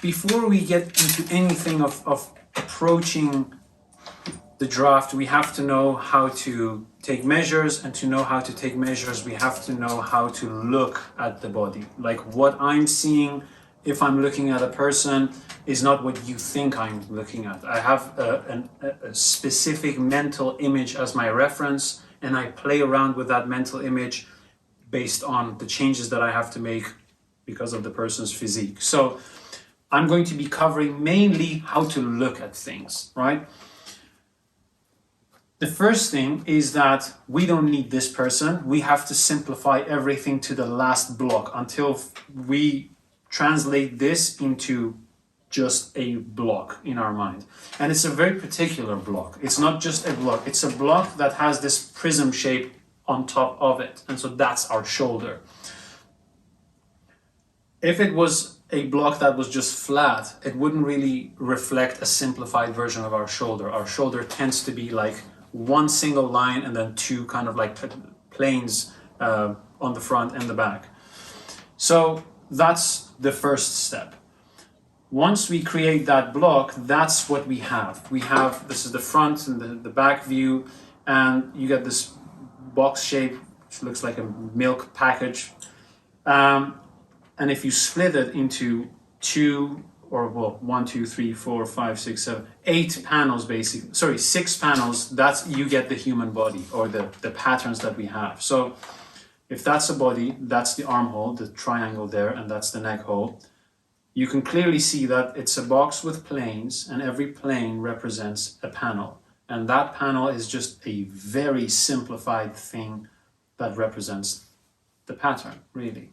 before we get into anything of approaching the draft, we have to know how to take measures, and to know how to take measures, we have to know how to look at the body. Like what I'm seeing, if I'm looking at a person, is not what you think I'm looking at. I have a specific mental image as my reference, and I play around with that mental image based on the changes that I have to make because of the person's physique. So I'm going to be covering mainly how to look at things, right? The first thing is that we don't need this person. We have to simplify everything to the last block until we translate this into just a block in our mind. And it's a very particular block. It's not just a block. It's a block that has this prism shape on top of it. And so that's our shoulder. If it was a block that was just flat, it wouldn't really reflect a simplified version of our shoulder. Our shoulder tends to be like one single line and then two kind of like planes on the front and the back. So that's the first step. Once we create that block, that's what we have. We have, this is the front and the back view, and you get this box shape, which looks like a milk package. And if you split it into two, or well, 1, 2, 3, 4, 5, 6, 7, 8 panels basically, sorry, 6 panels, that's, you get the human body, or the patterns that we have. So if that's a body, that's the armhole, the triangle there, and that's the neck hole. You can clearly see that it's a box with planes, and every plane represents a panel. And that panel is just a very simplified thing that represents the pattern, really.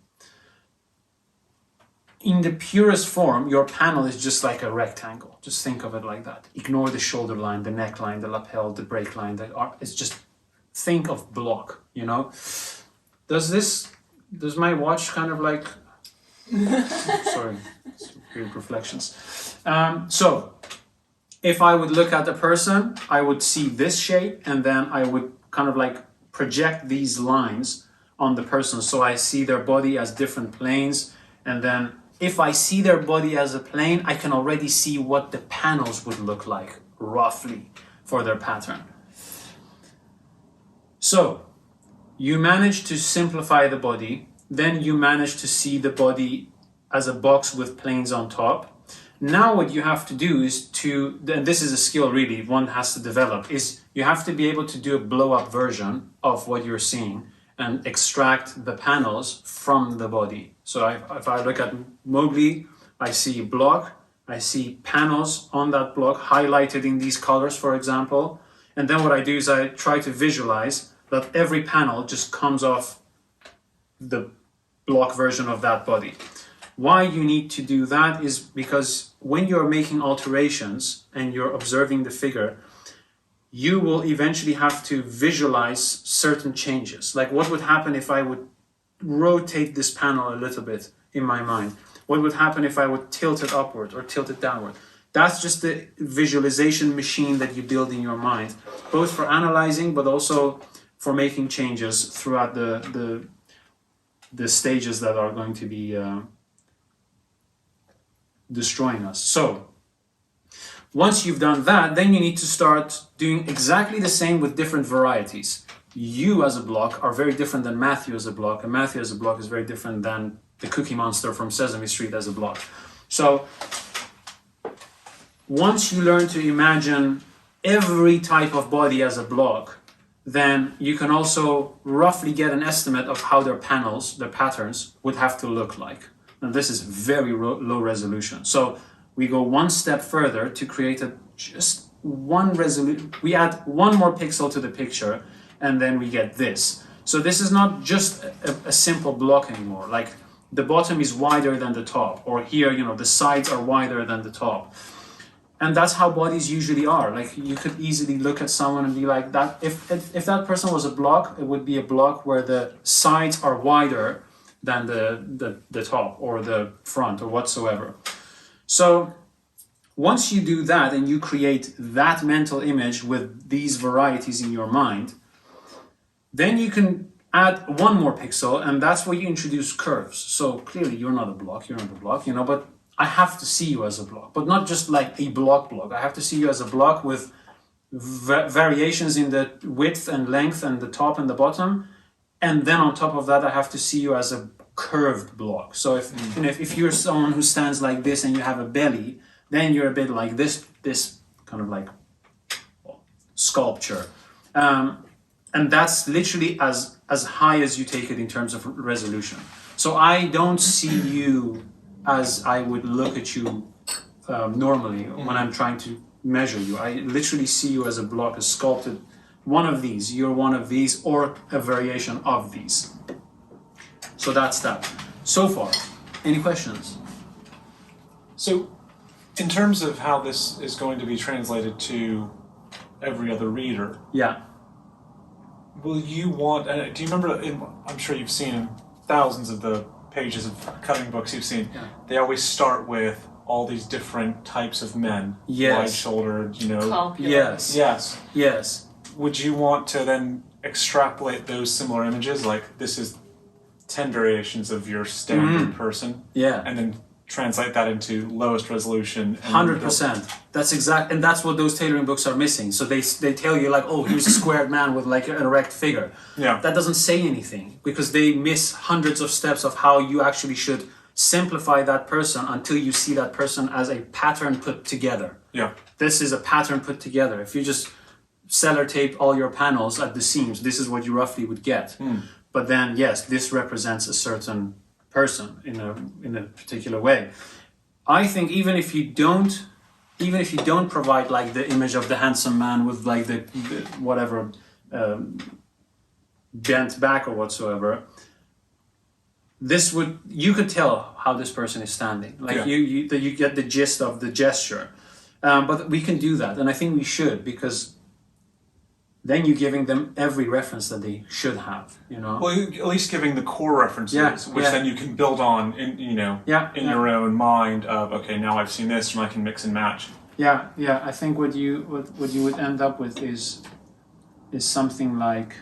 In the purest form, your panel is just like a rectangle. Just think of it like that. Ignore the shoulder line, the neckline, the lapel, the break line. It's just, think of block, you know? Does my watch kind of like, sorry, weird reflections. So, if I would look at the person, I would see this shape, and then I would kind of like project these lines on the person. So I see their body as different planes, and then if I see their body as a plane, I can already see what the panels would look like, roughly, for their pattern. So, you manage to simplify the body, then you manage to see the body as a box with planes on top. Now what you have to do is and this is a skill really, one has to develop, is you have to be able to do a blow-up version of what you're seeing and extract the panels from the body. So if I look at Mowgli, I see a block, I see panels on that block highlighted in these colors, for example. And then what I do is I try to visualize that every panel just comes off the block version of that body. Why you need to do that is because when you're making alterations and you're observing the figure, you will eventually have to visualize certain changes. Like what would happen if I would rotate this panel a little bit in my mind? What would happen if I would tilt it upward or tilt it downward? That's just the visualization machine that you build in your mind, both for analyzing, but also for making changes throughout the stages that are going to be destroying us. So once you've done that, then you need to start doing exactly the same with different varieties. You as a block are very different than Matthew as a block, and Matthew as a block is very different than the Cookie Monster from Sesame Street as a block. So once you learn to imagine every type of body as a block, then you can also roughly get an estimate of how their panels, their patterns, would have to look like. And this is very low resolution. So we go one step further to create just one resolution. We add one more pixel to the picture, and then we get this. So this is not just a simple block anymore. Like the bottom is wider than the top, or here, you know, the sides are wider than the top. And that's how bodies usually are. Like you could easily look at someone and be like, that. If that person was a block, it would be a block where the sides are wider than the top or the front or whatsoever. So once you do that and you create that mental image with these varieties in your mind, then you can add one more pixel, and that's where you introduce curves. So clearly you're not a block, you know, but I have to see you as a block, but not just like a block. I have to see you as a block with variations in the width and length and the top and the bottom. And then on top of that, I have to see you as a curved block. So if you're someone who stands like this and you have a belly, then you're a bit like this kind of like sculpture. And that's literally as high as you take it in terms of resolution. So I don't see you as I would look at you normally when I'm trying to measure you. I literally see you as a block, a sculpted one of these. You're one of these or a variation of these. So that's that. So far, any questions? So, in terms of how this is going to be translated to every other reader, Yeah. will you want, do you remember, I'm sure you've seen in thousands of the pages of cutting books you've seen, they always start with all these different types of men. Yes. Wide-shouldered, Yes. Yes. Yes. Would you want to then extrapolate those similar images, like this is 10 variations of your standard person, Yeah. and then translate that into lowest resolution? 100%. That's exact, and that's what those tailoring books are missing. So they tell you like, oh, here's a squared man with like an erect figure. Yeah. That doesn't say anything because they miss hundreds of steps of how you actually should simplify that person until you see that person as a pattern put together. Yeah. This is a pattern put together. If you just cellar tape all your panels at the seams, this is what you roughly would get. But then, yes, this represents a certain person in a particular way. I think even if you don't provide like the image of the handsome man with like the whatever bent back or whatsoever, you could tell how this person is standing. Like you get the gist of the gesture. But we can do that, and I think we should, because then you're giving them every reference that they should have, Well, at least giving the core references, which then you can build on in your own mind of, okay, now I've seen this, and I can mix and match. Yeah. I think what you would end up with is something like,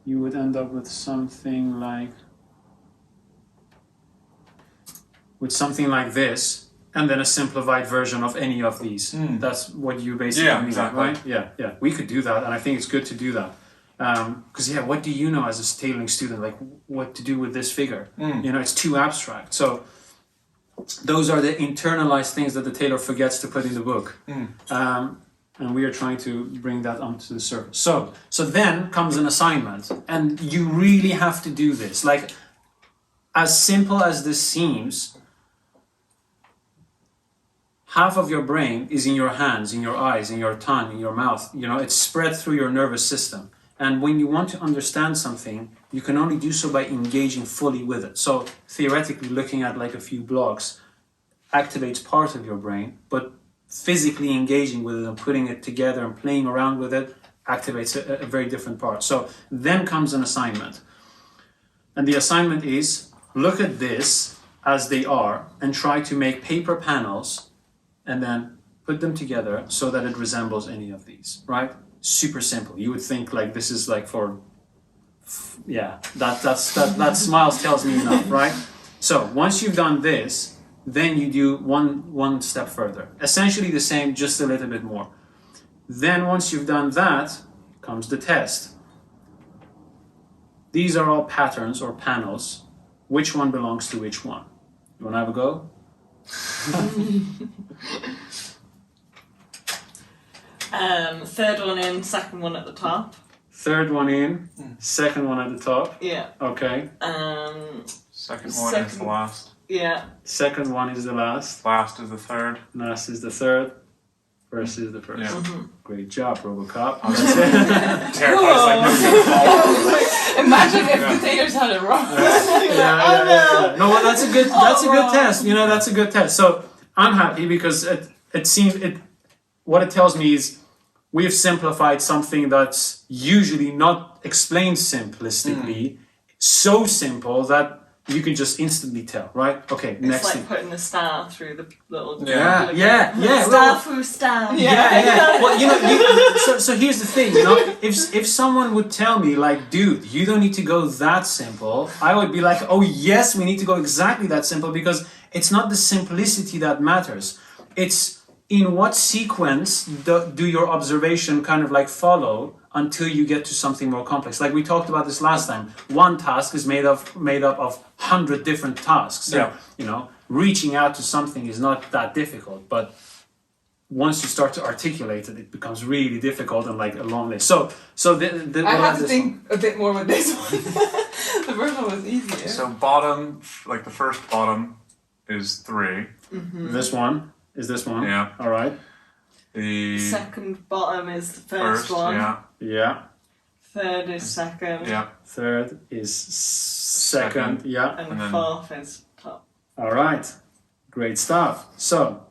you would end up with something like this, and then a simplified version of any of these. That's what you basically mean, exactly. right? Yeah. We could do that, and I think it's good to do that. Because what do you know as a tailoring student, like what to do with this figure? It's too abstract. So those are the internalized things that the tailor forgets to put in the book. And we are trying to bring that onto the surface. So then comes an assignment, and you really have to do this. Like, as simple as this seems, half of your brain is in your hands, in your eyes, in your tongue, in your mouth. It's spread through your nervous system. And when you want to understand something, you can only do so by engaging fully with it. So theoretically, looking at like a few blocks activates part of your brain, but physically engaging with it and putting it together and playing around with it activates a very different part. So then comes an assignment. And the assignment is, look at this as they are and try to make paper panels and then put them together so that it resembles any of these, right? Super simple. You would think like this is like that smiles tells me enough, right? So once you've done this, then you do one step further. Essentially the same, just a little bit more. Then once you've done that, comes the test. These are all patterns or panels. Which one belongs to which one? You want to have a go? Third one in, second one at the top. Third one in, second one at the top. Yeah. Okay. Second one is the last. Yeah. Second one is the last. Last is the third. Last is the third. First is the first. Yeah. Great job, Robocop. Imagine if the tailors had it wrong. Yeah. No, well, that's a good test. That's a good test. So I'm happy because it seems what it tells me is we've simplified something that's usually not explained simplistically, so simple that you can just instantly tell, right? Okay, It's next like thing. putting the star through the little. Yeah. Star Well, through star. yeah. Well, so here's the thing, if someone would tell me like, dude, you don't need to go that simple, I would be like, oh yes, we need to go exactly that simple, because it's not the simplicity that matters. It's in what sequence do your observation kind of like follow until you get to something more complex. Like we talked about this last time. One task is made up of 100 different tasks. So, reaching out to something is not that difficult, but once you start to articulate it, it becomes really difficult and like a long list. So I have to think a bit more with this one. The first one was easier. So bottom, like the first bottom, is 3. This one is this one. Yeah. All right. The Second bottom is the first one. Yeah. Yeah. Third is second. Yeah. Third is second. Yeah. And, And then- fourth is top. All right. Great stuff. So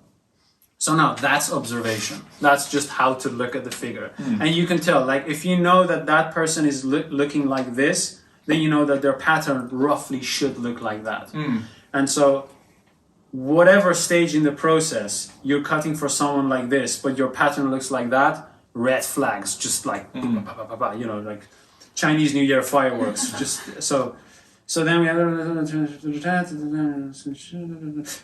now that's observation. That's just how to look at the figure. And you can tell, like, if you know that person is looking like this, then you know that their pattern roughly should look like that. And so whatever stage in the process you're cutting for someone like this, but your pattern looks like that, red flags, just like, like Chinese New Year fireworks. Just so then we have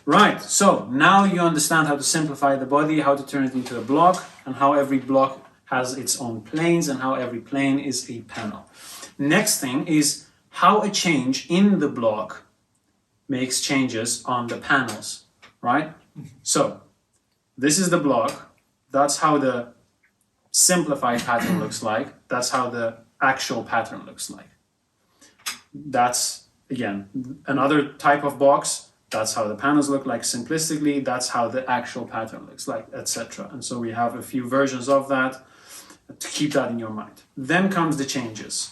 right. So now you understand how to simplify the body, how to turn it into a block, and how every block has its own planes, and how every plane is a panel. Next thing is how a change in the block makes changes on the panels, right? So this is the block. That's how the simplified pattern looks like. That's how the actual pattern looks like. That's, again, another type of box. That's how the panels look like simplistically. That's how the actual pattern looks like, etc. And so we have a few versions of that to keep that in your mind. Then comes the changes.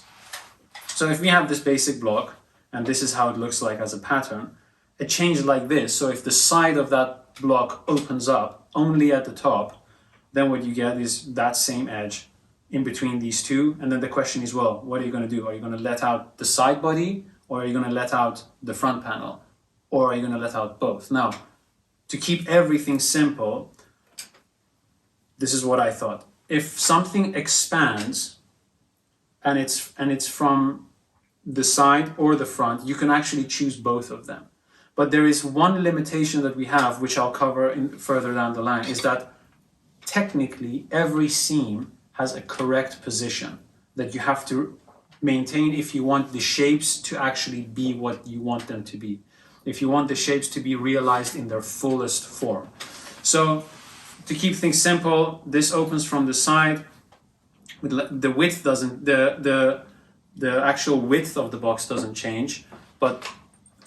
So if we have this basic block, and this is how it looks like as a pattern, a change like this, so if the side of that block opens up only at the top, then what you get is that same edge in between these two. And then the question is, well, what are you going to do? Are you going to let out the side body, or are you going to let out the front panel, or are you going to let out both? Now, to keep everything simple, this is what I thought. If something expands and it's from the side or the front, you can actually choose both of them. But there is one limitation that we have, which I'll cover further down the line, is that technically every seam has a correct position that you have to maintain if you want the shapes to actually be what you want them to be. If you want the shapes to be realized in their fullest form. So to keep things simple, this opens from the side. The width doesn't, the actual width of the box doesn't change, but,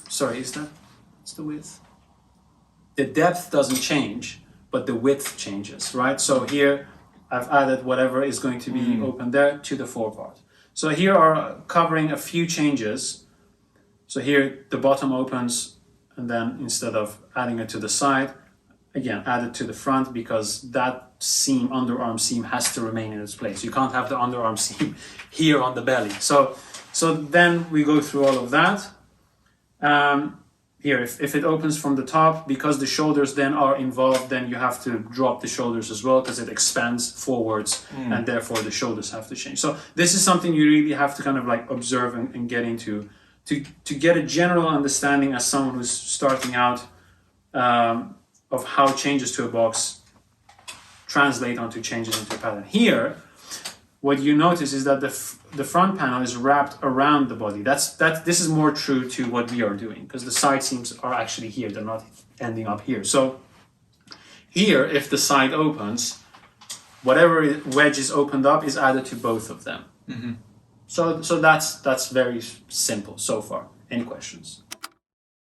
sorry, it's the width. The depth doesn't change, but the width changes, right? So here I've added whatever is going to be open there to the forepart. So here are covering a few changes. So here the bottom opens, and then instead of adding it to the side, again, add it to the front, because that seam, underarm seam, has to remain in its place. You can't have the underarm seam here on the belly. So then we go through all of that. Here, if it opens from the top, because the shoulders then are involved, then you have to drop the shoulders as well, because it expands forwards, and therefore the shoulders have to change. So this is something you really have to kind of like observe and get into to get a general understanding as someone who's starting out of how changes to a box translate onto changes into a pattern. Here, what you notice is that the front panel is wrapped around the body. This is more true to what we are doing, because the side seams are actually here. They're not ending up here. So here, if the side opens, whatever wedge is opened up is added to both of them. So that's very simple so far. Any questions?